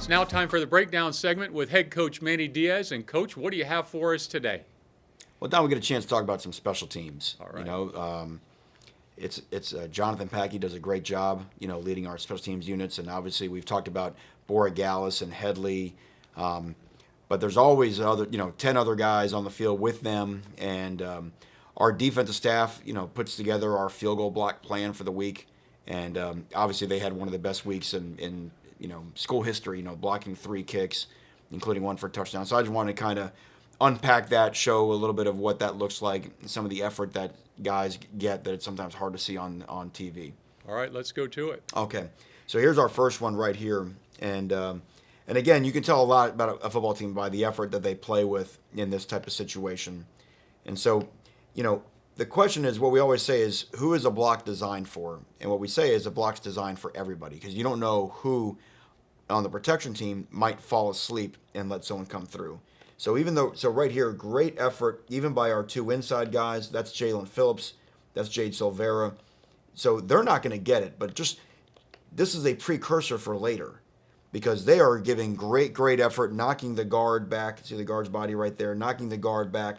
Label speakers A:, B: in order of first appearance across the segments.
A: now time for the breakdown segment with head coach Manny Diaz. And coach, what do you have for us today?
B: Well, now we get a chance to talk about some special teams.
A: All right.
B: It's Jonathan Packey does a great job, leading our special teams units, and obviously we've talked about Borigalis and Headley, but there's always 10 other guys on the field with them, and our defensive staff, puts together our field goal block plan for the week, and obviously they had one of the best weeks in school history, blocking 3 kicks, including one for a touchdown. So I just wanted to kind of unpack that, show a little bit of what that looks like, some of the effort that guys get that it's sometimes hard to see on TV.
A: All right, let's go to it.
B: Okay, so here's our first one right here, and again, you can tell a lot about a football team by the effort that they play with in this type of situation. And so, the question is, what we always say is, who is a block designed for? And what we say is a block's designed for everybody, because you don't know who on the protection team might fall asleep and let someone come through. So right here, great effort, even by our 2 inside guys. That's Jalen Phillips, that's Jade Silvera. So they're not going to get it, but this is a precursor for later, because they are giving great effort, knocking the guard back. See the guard's body right there, knocking the guard back.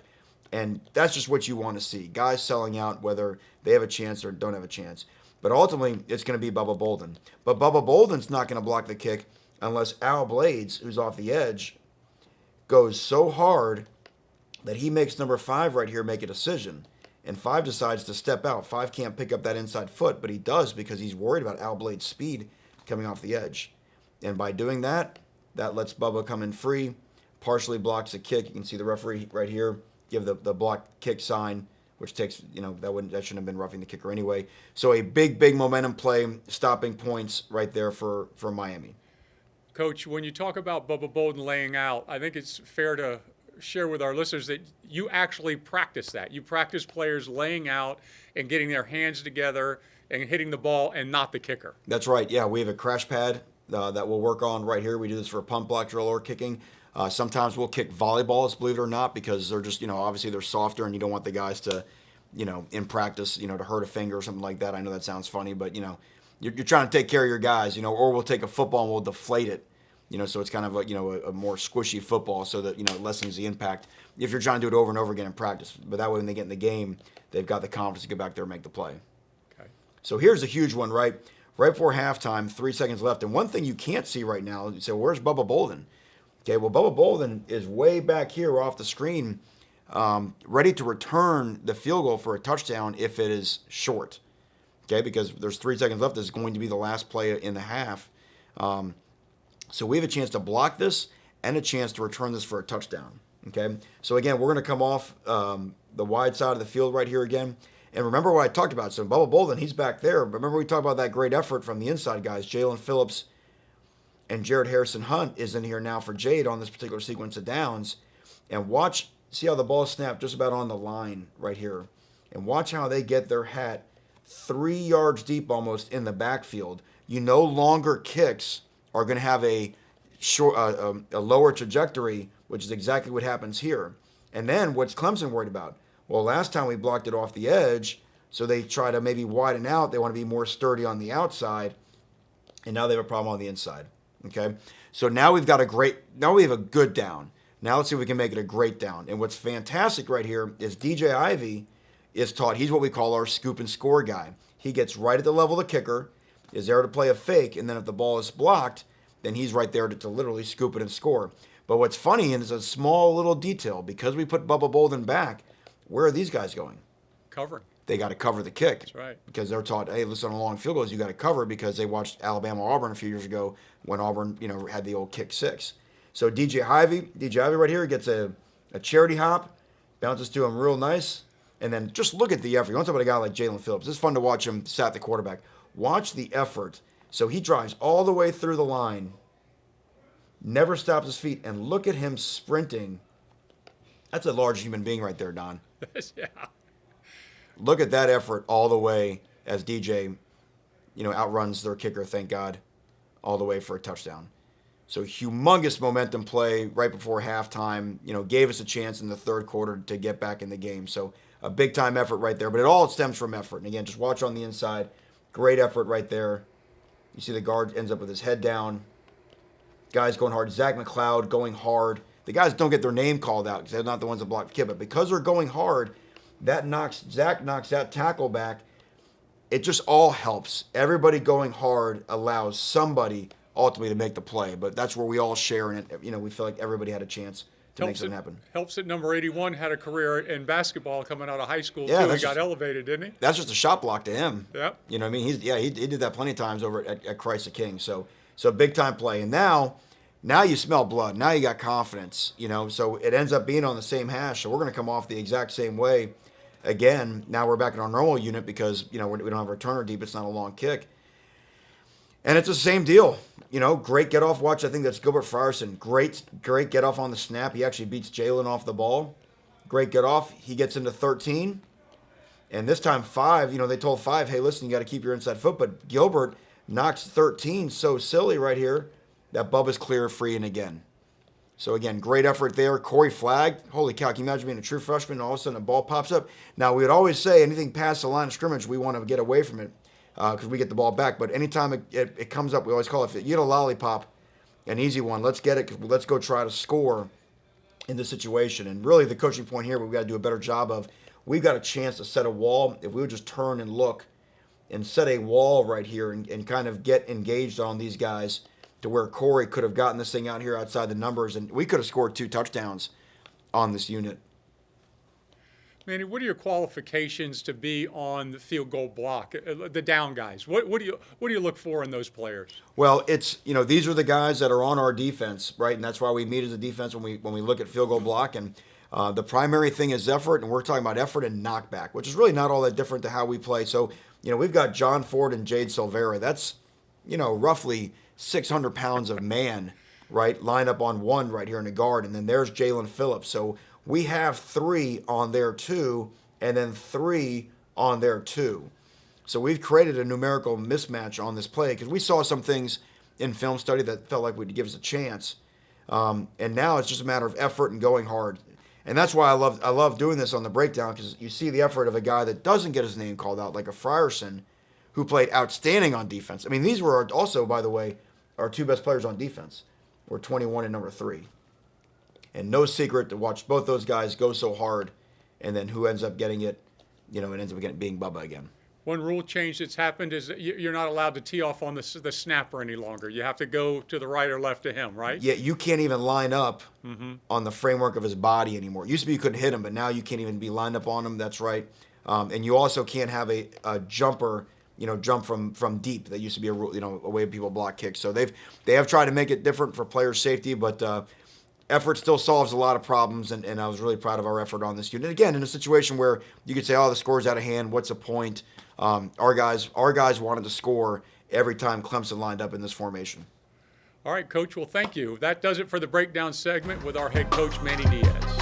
B: And that's just what you want to see. Guys selling out, whether they have a chance or don't have a chance. But ultimately, it's going to be Bubba Bolden. But Bubba Bolden's not going to block the kick unless Al Blades, who's off the edge, goes so hard that he makes number 5 right here make a decision. And 5 decides to step out. 5 can't pick up that inside foot, but he does because he's worried about Al Blades' speed coming off the edge. And by doing that, that lets Bubba come in free, partially blocks the kick. You can see the referee right here give the block kick sign, which takes, that shouldn't have been roughing the kicker anyway. So a big momentum play, stopping points right there for Miami.
A: Coach, when you talk about Bubba Bolden laying out, I think it's fair to share with our listeners that you actually practice that. You practice players laying out and getting their hands together and hitting the ball and not the kicker.
B: That's right. Yeah, we have a crash pad that we'll work on right here. We do this for a pump block drill or kicking. Sometimes we'll kick volleyballs, believe it or not, because they're just, obviously they're softer and you don't want the guys to, in practice, to hurt a finger or something like that. I know that sounds funny, but, you're trying to take care of your guys, or we'll take a football and we'll deflate it, so it's kind of like, a more squishy football so that, it lessens the impact if you're trying to do it over and over again in practice. But that way when they get in the game, they've got the confidence to get back there and make the play.
A: Okay.
B: So here's a huge one, right? Right before halftime, 3 seconds left. And one thing you can't see right now, you say, where's Bubba Bolden? Okay, well, Bubba Bolden is way back here off the screen, ready to return the field goal for a touchdown if it is short. Okay, because there's 3 seconds left. This is going to be the last play in the half. So we have a chance to block this and a chance to return this for a touchdown. Okay, so again, we're going to come off the wide side of the field right here again. And remember what I talked about. So Bubba Bolden, he's back there. Remember we talked about that great effort from the inside guys, Jalen Phillips and Jared Harrison Hunt is in here now for Jade on this particular sequence of downs. And see how the ball snapped just about on the line right here. And watch how they get their hat 3 yards deep almost in the backfield. No longer kicks are going to have a lower trajectory, which is exactly what happens here. And then what's Clemson worried about? Well, last time we blocked it off the edge, so they try to maybe widen out. They want to be more sturdy on the outside, and now they have a problem on the inside. Okay, so now we have a good down. Now let's see if we can make it a great down. And what's fantastic right here is DJ Ivey is taught. He's what we call our scoop and score guy. He gets right at the level of the kicker, is there to play a fake, and then if the ball is blocked, then he's right there to literally scoop it and score. But what's funny, and it's a small little detail, because we put Bubba Bolden back, where are these guys going?
A: Covering.
B: They got to cover the kick.
A: That's right.
B: Because they're taught, hey, listen, on long field goals, you got to cover, because they watched Alabama-Auburn a few years ago when Auburn, had the old kick 6. So DJ Ivey right here gets a charity hop, bounces to him real nice, and then just look at the effort. You want to talk about a guy like Jalen Phillips. It's fun to watch him sack the quarterback. Watch the effort. So he drives all the way through the line, never stops his feet, and look at him sprinting. That's a large human being right there, Don.
A: Yeah.
B: Look at that effort all the way as DJ, outruns their kicker, thank God, all the way for a touchdown. So humongous momentum play right before halftime, gave us a chance in the third quarter to get back in the game. So a big-time effort right there. But it all stems from effort. And again, just watch on the inside. Great effort right there. You see the guard ends up with his head down. guys going hard. Zach McLeod going hard. The guys don't get their name called out because they're not the ones that block the kid, but because they're going hard, Zach knocks that tackle back. It just all helps. Everybody going hard allows somebody ultimately to make the play, but that's where we all share in it. We feel like everybody had a chance to make something happen.
A: Helps that number 81 had a career in basketball coming out of high school,
B: Yeah,
A: too. He got elevated, didn't he?
B: That's just a shot block to him.
A: Yep.
B: You know what I mean? He did that plenty of times over at Christ the King. So big time play. And now you smell blood. Now you got confidence, so it ends up being on the same hash. So we're going to come off the exact same way again. Now we're back in our normal unit because, we don't have a returner deep. It's not a long kick. And it's the same deal. Great get off watch. I think that's Gilbert Frierson. Great get off on the snap. He actually beats Jalen off the ball. Great get off. He gets into 13. And this time 5, they told 5, hey, listen, you got to keep your inside foot. But Gilbert knocks 13 so silly right here that Bubba's clear, free, and again. So again, great effort there. Corey flagged. Holy cow, can you imagine being a true freshman and all of a sudden a ball pops up? Now, we would always say anything past the line of scrimmage, we want to get away from it because we get the ball back. But anytime it comes up, we always call it, if you get a lollipop, an easy one, let's get it. Let's go try to score in this situation. And really the coaching point here, we've got to do a better job of, we've got a chance to set a wall. If we would just turn and look and set a wall right here and kind of get engaged on these guys to where Corey could have gotten this thing out here outside the numbers, and we could have scored 2 touchdowns on this unit.
A: Manny, what are your qualifications to be on the field goal block, the down guys? What do you look for in those players?
B: Well, it's these are the guys that are on our defense, right? And that's why we meet as a defense when we look at field goal block. And the primary thing is effort, and we're talking about effort and knockback, which is really not all that different to how we play. So we've got John Ford and Jade Silvera. That's roughly 600 pounds of man, right? Line up on one right here in the guard. And then there's Jalen Phillips. So we have 3 on there 2, and then 3 on there 2. So we've created a numerical mismatch on this play because we saw some things in film study that felt like would give us a chance. And now it's just a matter of effort and going hard. And that's why I love doing this on the breakdown, because you see the effort of a guy that doesn't get his name called out, like a Frierson, who played outstanding on defense. I mean, these were also, by the way, our 2 best players on defense. Were 21 and number 3. And no secret to watch both those guys go so hard, and then who ends up getting it, it ends up being Bubba again.
A: One rule change that's happened is that you're not allowed to tee off on the snapper any longer. You have to go to the right or left of him, right?
B: Yeah, you can't even line up on the framework of his body anymore. It used to be you couldn't hit him, but now you can't even be lined up on him. That's right. And you also can't have a jumper, jump from deep. That used to be a rule, a way people block kicks. So they have tried to make it different for player safety, but effort still solves a lot of problems, and I was really proud of our effort on this unit. Again, in a situation where you could say, oh, the score's out of hand, what's the point? Our guys wanted to score every time Clemson lined up in this formation.
A: All right, Coach, well, thank you. That does it for the breakdown segment with our head coach, Manny Diaz.